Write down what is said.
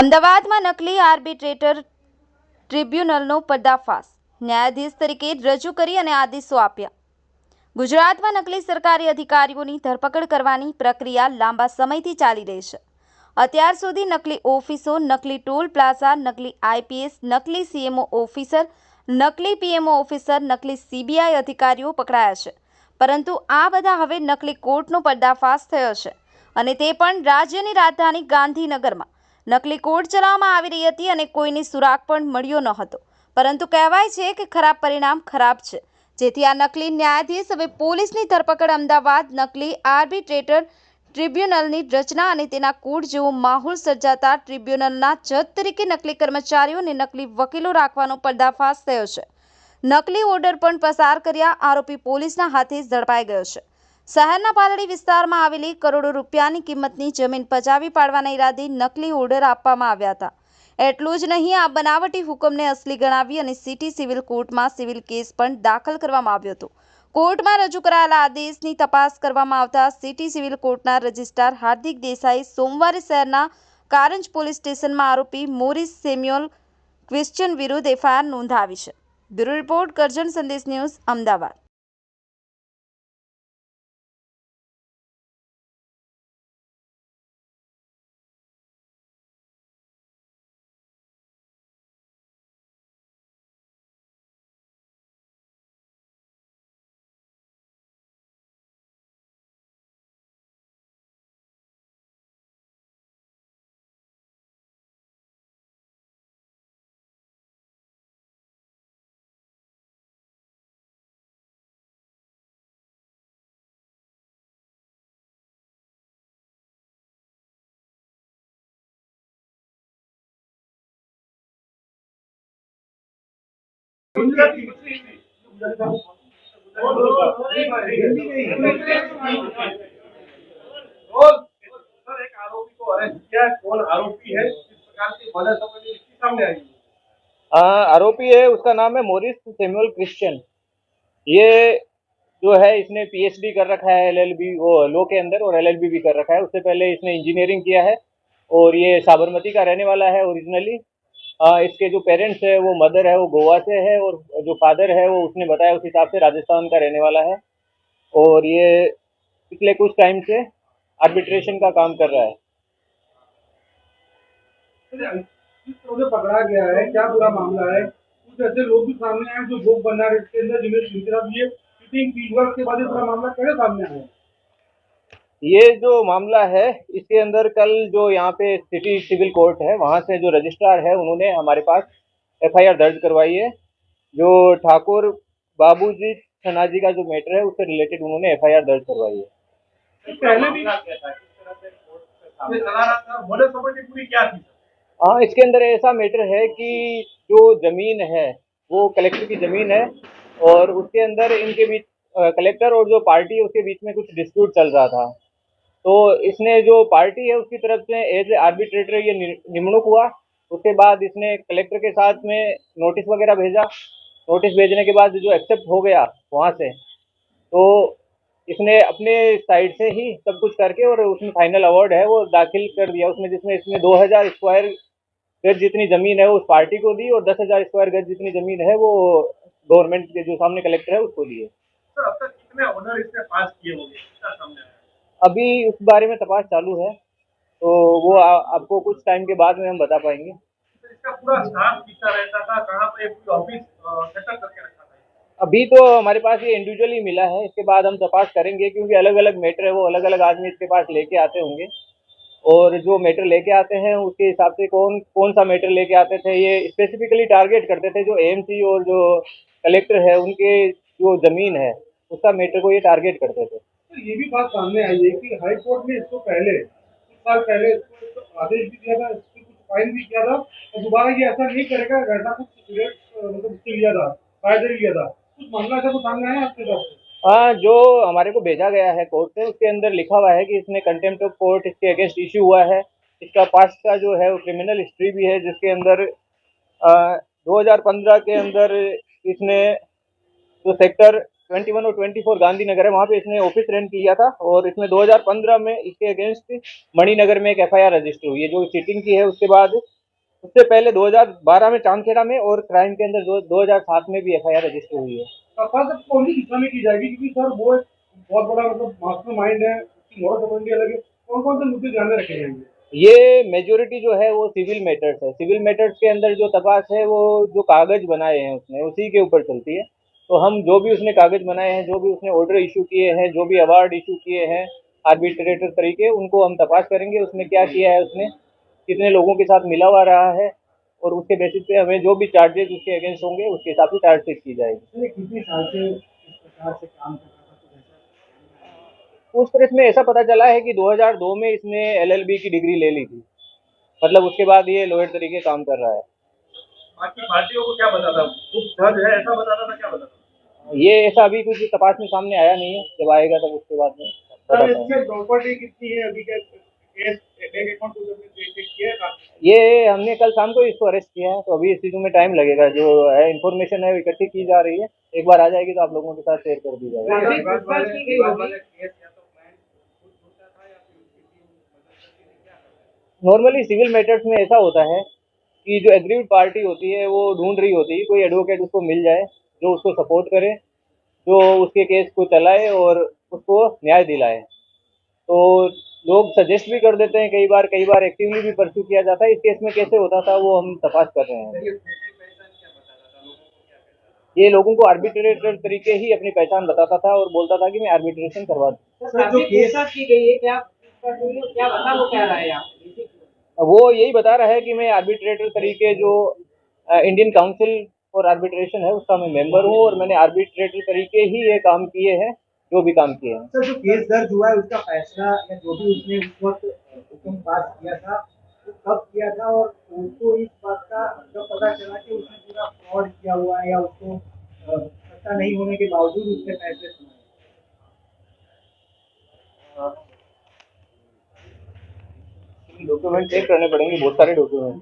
અમદાવાદમાં નકલી આર્બિટ્રેટર ટ્રિબ્યુનલનો પર્દાફાશ, ન્યાયાધીશ તરીકે રજૂ કરી અને આદેશો આપ્યા. ગુજરાતમાં નકલી સરકારી અધિકારીઓની ધરપકડ કરવાની પ્રક્રિયા લાંબા સમયથી ચાલી રહી છે. અત્યાર સુધી નકલી ઓફિસો, નકલી ટોલ પ્લાઝા, નકલી આઈપીએસ, નકલી સીએમઓ ઓફિસર, નકલી પીએમઓ ઓફિસર, નકલી સીબીઆઈ અધિકારીઓ પકડાયા છે. પરંતુ આ બધા હવે નકલી કોર્ટનો પર્દાફાશ થયો છે, અને તે પણ રાજ્યની રાજધાની ગાંધીનગરમાં. નકલી કોર્ટ ચલાવવામાં આવી રહી હતી અને કોઈની સુરાગ પણ મળ્યો ન હતો. પરંતુ કહેવાય છે કે ખરાબ પરિણામ ખરાબ છે. જેથી આ નકલી ન્યાયાધીશ હવે પોલીસની ધરપકડ. અમદાવાદ નકલી આર્બિટ્રેટર ટ્રિબ્યુનલની રચના અને તેના કોર્ટ જેવો માહોલ સર્જાતા ટ્રિબ્યુનલના જજ તરીકે નકલી કર્મચારીઓ અને નકલી વકીલો રાખવાનો પર્દાફાશ થયો છે. નકલી ઓર્ડર પણ પસાર કર્યા. આરોપી પોલીસના હાથે ઝડપાઈ ગયો છે. શહેરના પાલડી વિસ્તારમાં આવેલી કરોડો રૂપિયાની કિંમતની જમીન પચાવી પાડવાના ઈરાદે નકલી ઓર્ડર આપવામાં આવ્યા હતા. એટલું જ નહીં, આ બનાવટી હુકમને અસલી ગણાવી અને સિટી સિવિલ કોર્ટમાં સિવિલ કેસ પણ દાખલ કરવામાં આવ્યો હતો. કોર્ટમાં રજૂ કરાયેલા આદેશની તપાસ કરવામાં આવતા સિટી સિવિલ કોર્ટના રજિસ્ટ્રાર હાર્દિક દેસાઈ સોમવારે શહેરના કારંજ પોલીસ સ્ટેશનમાં આરોપી મોરિસ સેમ્યુઅલ ક્રિશ્ચિયન વિરુદ્ધ એફઆઈઆર નોંધાવી છે. બ્યુરો રિપોર્ટ, કરજણ સંદેશ ન્યૂઝ, અમદાવાદ. सर, एक आरोपी को अरेस्ट किया, कौन आरोपी है, किस प्रकार की वजह समझ इसकी सामने आई? आरोपी है, उसका नाम है मोरिस सैमुअल क्रिश्चियन। ये जो है, इसने पीएचडी कर रखा है एलएलबी वो लॉ के अंदर, और एलएलबी भी कर रखा है। उससे पहले इसने इंजीनियरिंग किया है, और ये साबरमती का रहने वाला है ओरिजिनली। इसके जो पेरेंट्स है, वो मदर है वो गोवा से है, और जो फादर है वो उसने बताया उस हिसाब से राजस्थान का रहने वाला है। और ये पिछले कुछ टाइम से आर्बिट्रेशन का काम कर रहा है। किस तरह से पकड़ा गया है, क्या पूरा मामला है? कुछ ऐसे लोग भी सामने आए जो भोग बना रहे, इसके अंदर जिम्मेदार ये शूटिंग की हुआ, उसके बाद ये पूरा मामला कैसे सामने आया? ये जो मामला है, इसके अंदर कल जो यहाँ पे सिटी सिविल कोर्ट है, वहाँ से जो रजिस्ट्रार है उन्होंने हमारे पास एफआईआर दर्ज करवाई है। जो ठाकुर बाबूजी छनाजी का जो मैटर है, उससे रिलेटेड उन्होंने एफआईआर दर्ज करवाई है। पहले भी चला रहा था, बड़े समझ की पूरी क्या थी? हाँ, इसके अंदर ऐसा मैटर है कि जो जमीन है वो कलेक्टर की जमीन है, और उसके अंदर इनके बीच कलेक्टर और जो पार्टी है उसके बीच में कुछ डिस्प्यूट चल रहा था। तो इसने जो पार्टी है उसकी तरफ से एज ए आर्बिट्रेटर ये निमणूक हुआ। उसके बाद इसने कलेक्टर के साथ में नोटिस वगैरह भेजा। नोटिस भेजने के बाद जो एक्सेप्ट हो गया वहाँ से, तो इसने अपने साइड से ही सब कुछ करके, और उसमें फाइनल अवार्ड है वो दाखिल कर दिया उसमें, जिसमें इसने 2000 स्क्वायर गज जितनी जमीन है वो उस पार्टी को दी, और 10,000 स्क्वायर गज जितनी जमीन है वो गवर्नमेंट के जो सामने कलेक्टर है उसको दी है। सर, अब तक कितने ऑर्डर इसने पास किए होंगे, इसका सामने आया? अभी उस बारे में तपास चालू है, तो वो आपको कुछ टाइम के बाद में हम बता पाएंगे। सर, इसका पूरा स्टाफ कितना रहता था, कहाँ पे ऑफिस सेटअप करके रखा था? अभी तो हमारे पास ये इंडिविजुअली मिला है, इसके बाद हम तपास करेंगे, क्योंकि अलग अलग मैटर है वो अलग अलग आदमी इसके पास लेके आते होंगे, और जो मैटर लेके आते हैं उसके हिसाब से कौन सा मैटर लेके आते थे, ये स्पेसिफिकली टारगेट करते थे जो एएमसी और जो कलेक्टर है उनके जो जमीन है उसका मैटर को ये टारगेट करते थे। तो ये भी बात सामने आई है कि हाई कोर्ट ने इसको पहले कुछ साल पहले इसको आदेश भी दिया था, इसको कुछ फाइन भी किया था, और दोबारा ये ऐसा नहीं करेगा, वैसा कुछ मतलब उससे लिया था, फायदा लिया था। कुछ मामला ऐसा कुछ सामने आया आपके साथ? हाँ, जो हमारे को भेजा गया है कोर्ट से, उसके अंदर लिखा हुआ है कि इसने कंटेम्प्ट ऑफ कोर्ट इसके अगेंस्ट इश्यू हुआ है। इसका पास्ट का जो है वो क्रिमिनल हिस्ट्री भी है, जिसके अंदर 2015 के अंदर इसने जो सेक्टर 21 और 24 गांधीनगर है, वहाँ पे इसने ऑफिस रेंट किया था और इसमें 2015 में इसके अगेंस्ट मणिनगर में एक एफआईआर रजिस्टर हुई है जो चीटिंग की है। उसके बाद उससे पहले 2012 में चांदखेड़ा में और क्राइम के अंदर 2007 में भी एफआईआर रजिस्टर हुई है। सर कौन सी दिशा में की जाएगी, क्योंकि सर वो एक बहुत बड़ा मतलब मास्टरमाइंड है, उसकी मॉडल समझ अलग है, कौन कौन से मुद्दे ध्यान में रखे जाएंगे? ये मेजोरिटी जो है वो सिविल मैटर्स है। सिविल मैटर्स के अंदर जो तपास है वो जो कागज बनाए हैं उसने उसी के ऊपर चलती है। तो हम जो भी उसने कागज बनाए हैं, जो भी उसने ऑर्डर इशू किए हैं, जो भी अवार्ड इशू किए हैं आर्बिट्रेटर तरीके, उनको हम तपास करेंगे। उसने क्या किया है, उसने कितने लोगों के साथ मिला हुआ रहा है, और उसके बेसिस पे हमें जो भी चार्जेस उसके अगेंस्ट होंगे उसके हिसाब से चार्जशीट की जाएगी। कितने साल से इस प्रकार से काम कर रहा था, कुछ ऐसा? उस पर इसमें ऐसा पता चला है कि 2002 में इसने एलएलबी की डिग्री ले ली थी, मतलब उसके बाद ये लॉयर तरीके काम कर रहा है। बाकी पार्टियों को क्या बताता, कुछ जज है ऐसा बताता था, क्या बताता? ये ऐसा अभी कुछ तपास में सामने आया नहीं है, जब आएगा तब उसके बाद में सर बताता हूँ। इससे प्रॉपर्टी कितनी है अभी के केस बैंक अकाउंट को जब चेक किया था? ये हमने कल शाम को इसको अरेस्ट किया है, तो अभी इस चीज़ों में टाइम लगेगा। जो है इन्फॉर्मेशन है वो इकट्ठी की जा रही है, एक बार आ जाएगी तो आप लोगों के साथ शेयर कर दी जाएगी। नॉर्मली सिविल मैटर्स में ऐसा होता है कि जो एग्रीड पार्टी होती है वो ढूंढ रही होती है कोई एडवोकेट उसको मिल जाए जो उसको सपोर्ट करे, जो उसके केस को चलाए और उसको न्याय दिलाए। तो लोग सजेस्ट भी कर देते हैं, कई बार एक्टिवली भी परस्यू किया जाता है। इस केस में कैसे होता था वो हम तपास कर रहे हैं। ये लोगों को आर्बिट्रेटर तरीके ही अपनी पहचान बताता था और बोलता था कि मैं आर्बिट्रेशन करवा दूं। सर जो केस की गई है क्या क्या बता वो क्या रहा है आप? वो यही बता रहा है कि मैं आर्बिट्रेटर तरीके जो इंडियन काउंसिल फॉर आर्बिट्रेशन है उसका मैं मेंबर हूँ, और मैंने आर्बिट्रेटर तरीके ही ये काम किए हैं जो भी काम किए हैं। सर जो केस दर्ज हुआ है उसका फैसला या जो भी उसने उस वक्त हुक्म पास किया था वो कब किया था, और उसको इस बात का जब पता चला कि उसने पूरा फ्रॉड किया हुआ है या उसको पता नहीं होने के बावजूद उसने फैसले सुनाए? डॉक्यूमेंट चेक करने पड़ेंगे, बहुत सारे डॉक्यूमेंट।